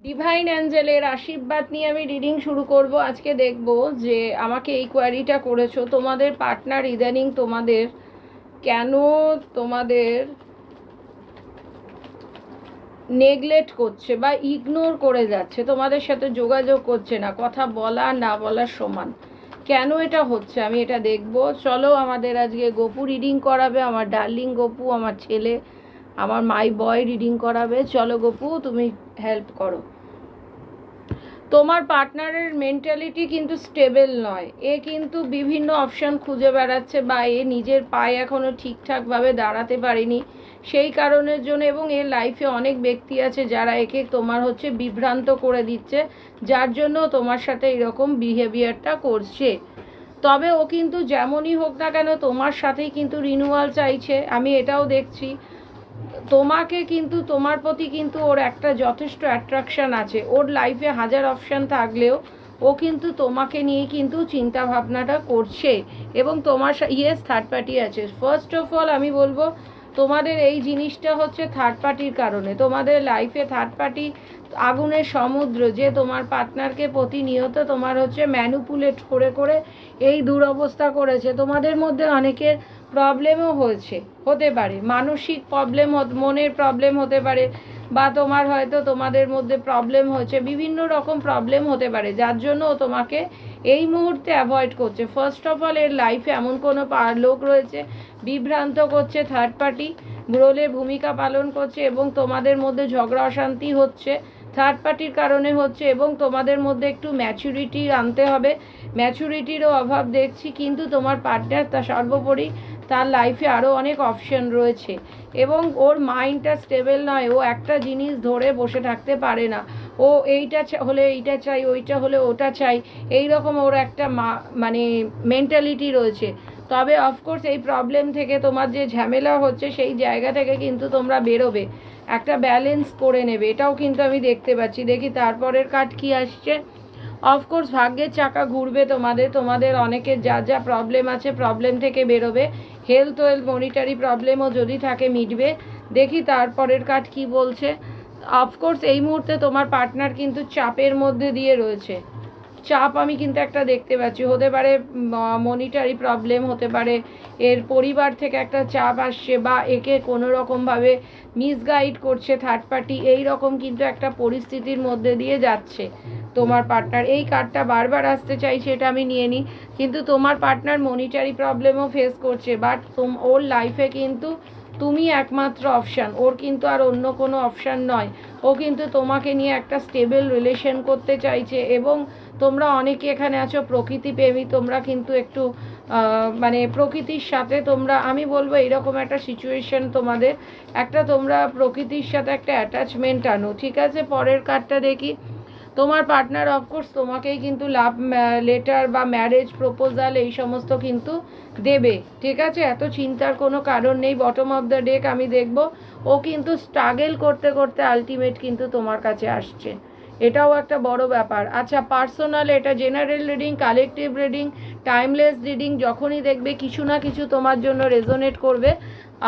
Divine অ্যাঞ্জেলের আশীর্বাদ নিয়ে আমি রিডিং শুরু করব। আজকে দেখব যে আমাকে এই কোয়ারিটা করেছো, তোমাদের পার্টনার ইদানিং তোমাদের কেন তোমাদের নেগলেক্ট করছে বা ইগনোর করে যাচ্ছে, তোমাদের সাথে যোগাযোগ করছে না, কথা বলা না বলার সমান। কেন এটা হচ্ছে আমি এটা দেখব। চলো, আমাদের আজকে গপু রিডিং করাবে, আমার ডার্লিং গপু, আমার ছেলে, আমার মাই বয় রিডিং করাবে। চলো গপু, তুমি হেল্প করো। তোমার পার্টনারের মেন্টালিটি কিন্তু স্টেবল নয়। এ কিন্তু বিভিন্ন অপশান খুঁজে বেড়াচ্ছে বা এ নিজের পায়ে এখনও ঠিকঠাকভাবে দাঁড়াতে পারেনি, সেই কারণের জন্য। এবং এর লাইফে অনেক ব্যক্তি আছে যারা একে তোমার বিভ্রান্ত করে দিচ্ছে, যার জন্য তোমার সাথে এরকম বিহেভিয়ারটা করছে। তবে ও কিন্তু যেমনই হোক না কেন তোমার সাথেই কিন্তু রিনিউয়াল চাইছে, আমি এটাও দেখছি। তোমাকে কিন্তু, তোমার প্রতি কিন্তু ওর একটা যথেষ্ট অ্যাট্রাকশান আছে। ওর লাইফে হাজার অপশান থাকলেও ও কিন্তু তোমাকে নিয়ে কিন্তু চিন্তা ভাবনাটা করছে। এবং তোমার ইয়েস, থার্ড পার্টি আছে। ফার্স্ট অফ অল আমি বলবো তোমাদের এই জিনিসটা হচ্ছে থার্ড পার্টির কারণে। তোমাদের লাইফে থার্ড পার্টি আগুনের সমুদ্র, যে তোমার পার্টনারকে প্রতিনিয়ত তোমার ম্যানুপুলেট করে করে এই দুরবস্থা করেছে। তোমাদের মধ্যে অনেকের প্রবলেমও হতে পারে, মানসিক প্রবলেম, মনের প্রবলেম হতে পারে, বা তোমার হয়তো তোমাদের মধ্যে প্রবলেম হয়েছে, বিভিন্ন রকম প্রবলেম হতে পারে, যার জন্য তোমাকে এই মুহূর্তে অ্যাভয়েড করছে। ফার্স্ট অফ অল এর লাইফে এমন কোনো লোক রয়েছে বিভ্রান্ত করছে, থার্ড পার্টি রোলের ভূমিকা পালন করছে, এবং তোমাদের মধ্যে ঝগড়া অশান্তি হচ্ছে থার্ড পার্টির কারণে হচ্ছে। এবং তোমাদের মধ্যে একটু ম্যাচুরিটি আনতে হবে, ম্যাচুরিটিরও অভাব দেখছি। কিন্তু তোমার পার্টনার তা সর্বোপরি তার লাইফে আরও অনেক অপশন রয়েছে, এবং ওর মাইন্ডটা স্টেবল নয়। ও একটা জিনিস ধরে বসে থাকতে পারে না। ও এইটা হলে এইটা চাই, ওইটা হলে ওটা চাই, এই রকম ওর একটা মানে মেন্টালিটি রয়েছে। তবে অফকোর্স এই প্রবলেম থেকে, তোমার যে ঝামেলা হচ্ছে সেই জায়গা থেকে কিন্তু তোমরা বেরোবে, একটা ব্যালেন্স করে নেবে, এটাও কিন্তু আমি দেখতে পাচ্ছি। দেখি তারপরের কার্ড কি আসছে। অফকোর্স ভাগ্যের চাকা ঘুরবে তোমাদের অনেকের যা যা প্রবলেম আছে প্রবলেম থেকে বেরোবে। হেলথ মনিটারি প্রবলেমও যদি থাকে মিটবে। দেখি তারপরের কার্ড কি বলছে। অফকোর্স এই মুহূর্তে তোমার পার্টনার কিন্তু চাপের মধ্যে দিয়ে রয়েছে। চাপ আমি কিন্তু একটা দেখতে পাচ্ছি, হতে পারে মনিটারি প্রবলেম, হতে পারে এর পরিবার থেকে একটা চাপ আসছে, বা একে কোনো রকমভাবে মিসগাইড করছে থার্ড পার্টি, এই রকম কিন্তু একটা পরিস্থিতির মধ্যে দিয়ে যাচ্ছে তোমার পার্টনার। এই কার্ডটা বারবার আসতে চাইছে, এটা আমি নিয়ে নিই। কিন্তু তোমার পার্টনার মনিটারি প্রবলেমও ফেস করছে, বাট ওর লাইফে কিন্তু তুমি একমাত্র অপশান, ওর কিন্তু আর অন্য কোনো অপশান নয়। ও কিন্তু তোমাকে নিয়ে একটা স্টেবল রিলেশন করতে চাইছে। এবং তোমরা অনেকে এখানে আছো প্রকৃতি প্রেমী, তোমরা কিন্তু একটু মানে প্রকৃতির সাথে তোমরা, আমি বলবো এরকম একটা সিচুয়েশন তোমাদের, একটা তোমরা প্রকৃতির সাথে একটা অ্যাটাচমেন্ট আনো। ঠিক আছে, পরের কার্ডটা দেখি। তোমার পার্টনার অফকোর্স তোমাকেই কিন্তু লাভ লেটার বা ম্যারেজ প্রপোজাল এই সমস্ত কিন্তু দেবে। ঠিক আছে, এত চিন্তার কোনো কারণ নেই। বটম অফ দ্য ডেক আমি দেখব ও কিন্তু স্ট্রাগল করতে করতে আলটিমেট কিন্তু তোমার কাছে আসছে, এটাও একটা বড় ব্যাপার। আচ্ছা, পার্সোনাল, এটা general reading, collective reading, timeless reading, যখনই দেখবে কিছু না কিছু তোমার জন্য রেজোনেট করবে।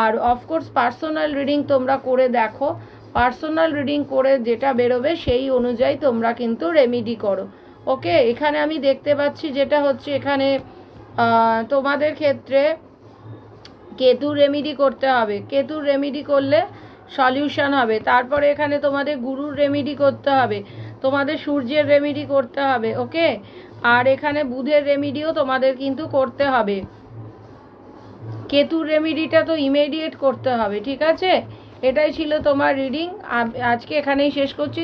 আর অফকোর্স পার্সোনাল রিডিং তোমরা করে দেখো, পার্সোনাল রিডিং করে যেটা বেরোবে সেই অনুযায়ী তোমরা কিন্তু রেমিডি করো। ওকে, এখানে আমি দেখতে পাচ্ছি যেটা হচ্ছে, এখানে তোমাদের ক্ষেত্রে কেতুর রেমিডি করতে হবে। কেতুর রেমিডি করলে সলিউশন হবে। তারপরে এখানে তোমাদের গুরুর রেমিডি করতে হবে, তোমাদের সূর্যের রেমিডি করতে হবে। ওকে, আর এখানে বুধের রেমিডিও তোমাদের কিন্তু করতে হবে। কেতুর রেমিডিটা তো ইমিডিয়েট করতে হবে। ঠিক আছে, এটাই ছিল তোমার রিডিং। আজকে এখানেই শেষ করছি।